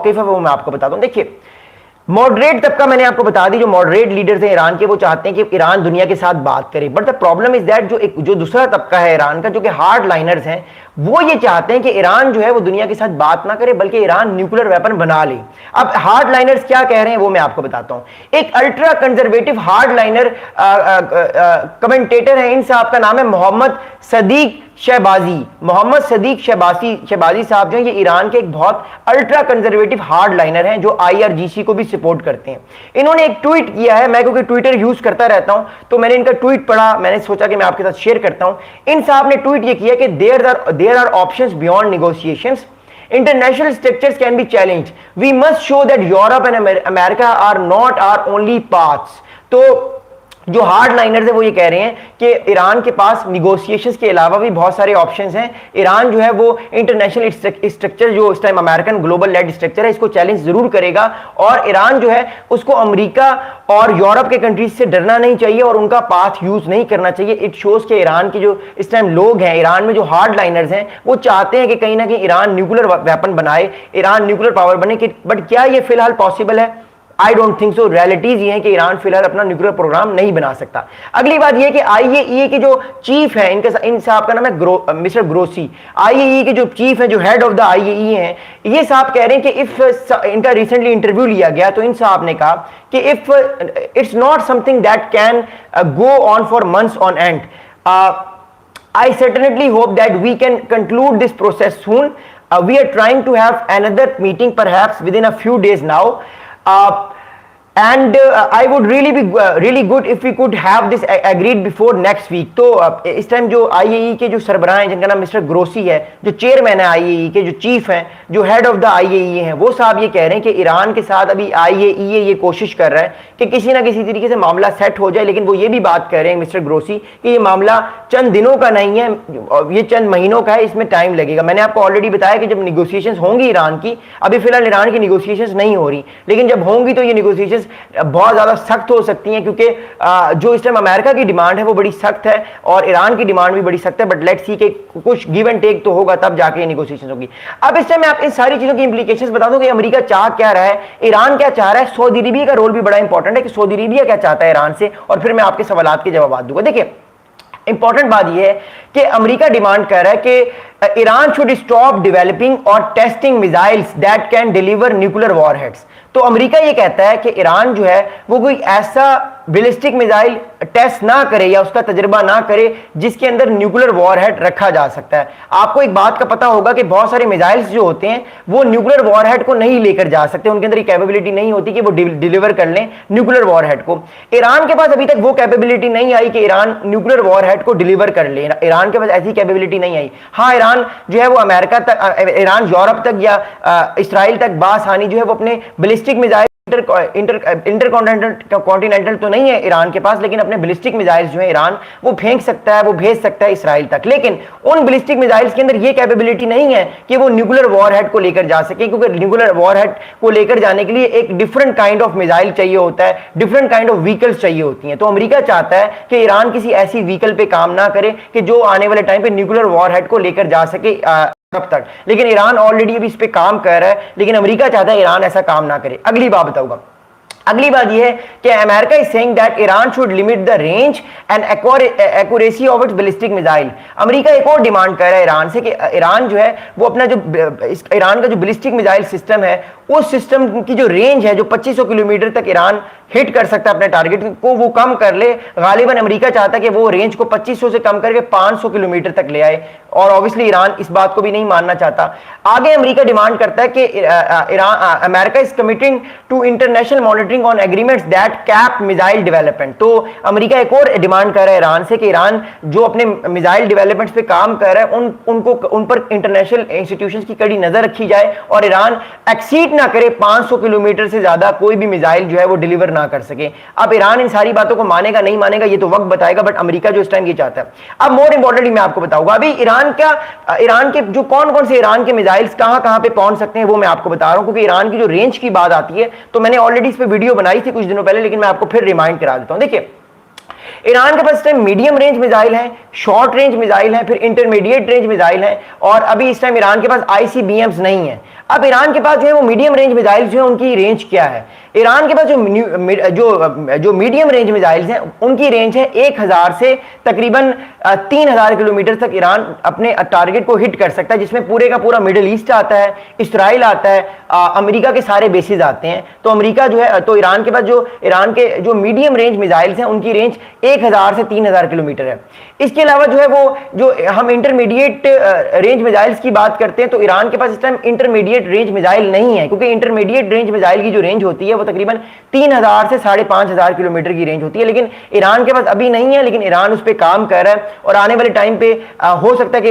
वो मैं आपको बताता हूं। देखिए, मॉडरेट तबका मैंने आपको बता दी, जो मॉडरेट लीडर्स हैं ईरान के, वो चाहते हैं कि ईरान दुनिया के साथ बात करे। But the problem is that जो दूसरा तबका है ईरान का, जो कि हार्ड लाइनर्स हैं, वो ये चाहते हैं कि ईरान जो है वो दुनिया के साथ बात ना करे, बल्कि ईरान न्यूक्लियर वेपन बना ले। अब हार्ड लाइनर्स क्या कह रहे हैं वो मैं आपको बताता हूं। एक ultra conservative hard liner commentator है, इन साहब का नाम है मोहम्मद सदीक शहबाजी। मोहम्मद सदीक शहबाजी साहब जो है, ये ईरान के एक बहुत अल्ट्रा कंजर्वेटिव हार्ड लाइनर हैं, जो IRGC को भी सपोर्ट करते हैं। इन्होंने एक ट्वीट किया है, मैं क्योंकि ट्विटर यूज करता रहता हूं तो मैंने इनका ट्वीट पढ़ा, मैंने सोचा कि मैं आपके साथ शेयर करता हूं। इन साहब ने ट्वीट ये किया कि there are options beyond negotiations, international structures can be challenged, we must show that Europe and America are not our only paths। तो जो हार्ड लाइनर्स है वो ये कह रहे हैं कि ईरान के पास निगोशिएशंस के अलावा भी बहुत सारे ऑप्शंस हैं। ईरान जो है वो इंटरनेशनल स्ट्रक्चर, जो इस time American global led structure है, इसको चैलेंज जरूर करेगा। और ईरान जो है उसको अमेरिका और यूरोप के कंट्रीज से डरना नहीं चाहिए और उनका पाथ यूज नहीं करना चाहिए। इट शोज के ईरान के जो इस टाइम लोग हैं, ईरान में जो हार्ड लाइनर्स हैं, वो चाहते हैं कि कहीं ना कहीं ईरान न्यूक्लियर वेपन बनाए, ईरान न्यूक्लियर पावर बने। बट क्या ये फिलहाल पॉसिबल है? I don't think so. Realities ये है कि ईरान फिलहाल अपना न्यूक्लियर प्रोग्राम नहीं बना सकता। अगली बात ये कि IAEA के जो चीफ है, इन साहब का नाम है मिस्टर ग्रोसी। IAEA के जो चीफ है, जो हेड ऑफ द IAEA हैं, ये साहब कह रहे हैं कि इफ इनका रिसेंटली इंटरव्यू लिया गया तो इन साहब ने कहा कि if it's not something that can go on for months on and, I certainly hope that we can conclude this process soon. We are trying to have another meeting perhaps within a few days now. And I would really be really good if we could have this agreed before next week। तो इस time जो IAEA के जो सरबराह हैं, जिनका नाम mister Grossi है, जो चेयरमैन है IAEA के, जो चीफ हैं, जो हेड ऑफ द IAEA हैं, वो साहब ये कह रहे हैं कि ईरान के साथ अभी IAEA ये कोशिश कर रहा है कि किसी ना किसी तरीके से मामला सेट हो जाए। लेकिन वो ये भी बात कह रहे हैं मिस्टर ग्रोसी कि ये मामला चंद दिनों का नहीं है, ये चंद महीनों का है, इसमें टाइम लगेगा। मैंने आपको ऑलरेडी बताया कि जब निगोशिएशंस होंगी ईरान की, अभी फिलहाल ईरान की निगोशिएशंस नहीं हो रही, लेकिन जब होंगी तो ये निगोशिएशंस बहुत ज्यादा सख्त हो सकती हैं, क्योंकि जो इस टाइम अमेरिका की डिमांड है वो बड़ी सख्त है और ईरान की डिमांड भी बड़ी सख्त है। बट लेट्स सी कि कुछ गिव एंड टेक तो होगा, तब जाके निगोशिएशन होगी। अब इस टाइम मैं आप इन सारी चीजों की इंप्लीकेशंस बता दूं कि अमेरिका चाह क्या रहा है, ईरान क्या चाह रहा है, सऊदी अरेबिया का रोल भी बड़ा इंपॉर्टेंट है कि सऊदी अरेबिया क्या चाहता है ईरान से, और फिर मैं आपके सवालात के जवाब दूंगा। देखिए, इंपॉर्टेंट बात यह है कि अमेरिका डिमांड कर रहा है कि ईरान शुड स्टॉप डेवलपिंग और testing missiles that can deliver nuclear warheads. तो अमेरिका ये कहता है कि ईरान जो है वो कोई ऐसा बैलिस्टिक मिसाइल टेस्ट ना करे या उसका तजर्बा ना करे जिसके अंदर न्यूक्लियर वॉरहेड रखा जा सकता है। आपको एक बात का पता होगा कि बहुत सारे मिसाइल्स जो होते हैं वो न्यूक्लियर वॉरहेड को नहीं लेकर जा सकते, उनके अंदर कैपेबिलिटी नहीं होती कि वो डिलीवर कर लें न्यूक्लियर वॉरहेड को। ईरान के पास अभी तक वो कैपेबिलिटी नहीं आई कि ईरान न्यूक्लियर वॉरहेड को डिलीवर कर ले, ईरान के पास ऐसी कैपेबिलिटी नहीं आई। हाँ, ईरान जो है वो अमेरिका तक, ईरान यूरोप तक या इसराइल तक बासानी जो है वो अपने बैलिस्टिक मिसाइल इंटरकॉन्टिनेंटल तो नहीं है ईरान के पास, लेकिन अपने बैलिस्टिक मिसाइल्स जो है ईरान वो फेंक सकता है, वो भेज सकता है इसराइल तक। लेकिन उन बैलिस्टिक मिसाइल्स के अंदर ये कैपेबिलिटी नहीं है कि वो न्यूक्लियर वॉरहेड को लेकर जा सके, क्योंकि न्यूक्लियर वॉरहेड को लेकर जाने के लिए एक डिफरेंट काइंड ऑफ मिसाइल चाहिए होता है, डिफरेंट काइंड ऑफ व्हीकल्स चाहिए होती हैं। तो अमेरिका चाहता है कि ईरान किसी ऐसी व्हीकल पे काम ना करे कि जो आने वाले टाइम पे न्यूक्लियर वॉरहेड को लेकर जा सके कब तक। लेकिन ईरान ऑलरेडी अभी इस पे काम कर रहा है, लेकिन अमेरिका चाहता है ईरान ऐसा काम ना करे। अगली बात बताऊंगा। अगली बात यह है कि America is saying that Iran should limit the range and accuracy of its ballistic missile. America एक और डिमांड कर रहा है ईरान से कि ईरान जो है वो अपना जो ईरान का जो बैलिस्टिक मिसाइल सिस्टम है, उस सिस्टम की जो रेंज है, जो 2500 किलोमीटर तक ईरान हिट कर सकता है अपने टारगेट को, वो कम कर ले। गालिबन अमेरिका चाहता है कि वो रेंज को 2500 से कम करके 500 किलोमीटर तक ले आए, और ऑब्वियसली ईरान इस बात को भी नहीं मानना चाहता। आगे अमेरिका डिमांड करता है कि America is committing to international monitoring on agreements that cap missile development. तो अमेरिका एक और डिमांड कर रहा है ईरान से कि ईरान जो अपने मिसाइल डेवलपमेंट्स पे काम कर रहा है उन पर इंटरनेशनल इंस्टीट्यूशंस की कड़ी नजर रखी जाए और ईरान एक्सीड ना करे 500 किलोमीटर से ज्यादा कोई भी मिसाइल जो है वो डिलीवर ना कर सके। अब ईरान इन सारी बातों को मानेगा नहीं मानेगा ये तो वक्त बताएगा, बट अमेरिका जो इस टाइम ये चाहता है। अब मोर इंपॉर्टेंटली मैं आपको बताऊंगा अभी ईरान के जो कौन कौन से ईरान के मिसाइल्स कहां पे पहुंच सकते हैं वो मैं आपको बता रहा हूं, क्योंकि ईरान की जो रेंज की बात आती है तो मैंने ऑलरेडी इस पे वीडियो बनाई थी कुछ दिनों पहले, लेकिन मैं आपको फिर रिमाइंड करा देता हूं। देखिए, ईरान के पास टाइम मीडियम रेंज मिसाइल है, शॉर्ट रेंज मिसाइल है, फिर इंटरमीडिएट रेंज मिसाइल है, और अभी इस टाइम ईरान के पास ICBMs नहीं है। अब ईरान के पास जो है वो मीडियम रेंज मिसाइल जो है उनकी रेंज क्या है? ईरान के पास जो मीडियम रेंज मिसाइल्स हैं उनकी रेंज है 1000 से तकरीबन 3000 किलोमीटर तक ईरान अपने टारगेट को हिट कर सकता है, जिसमें पूरे का पूरा मिडिल ईस्ट आता है, इसराइल आता है, अमेरिका के सारे बेसिस आते हैं। तो अमेरिका जो है, तो ईरान के पास जो ईरान के जो मीडियम रेंज मिसाइल्स हैं उनकी रेंज 1000 से 3000 किलोमीटर है। इसके अलावा जो है वो जो हम इंटरमीडिएट रेंज मिसाइल्स की बात करते हैं तो ईरान के पास इस टाइम इंटरमीडिएट रेंज मिसाइल नहीं है, क्योंकि इंटरमीडिएट रेंज मिसाइल की जो रेंज होती है वो तकरीबन 3000 से 5500 किलोमीटर की रेंज होती है, लेकिन ईरान के पास अभी नहीं है। लेकिन ईरान उस पर काम कर रहा है और आने वाले टाइम पे हो सकता है कि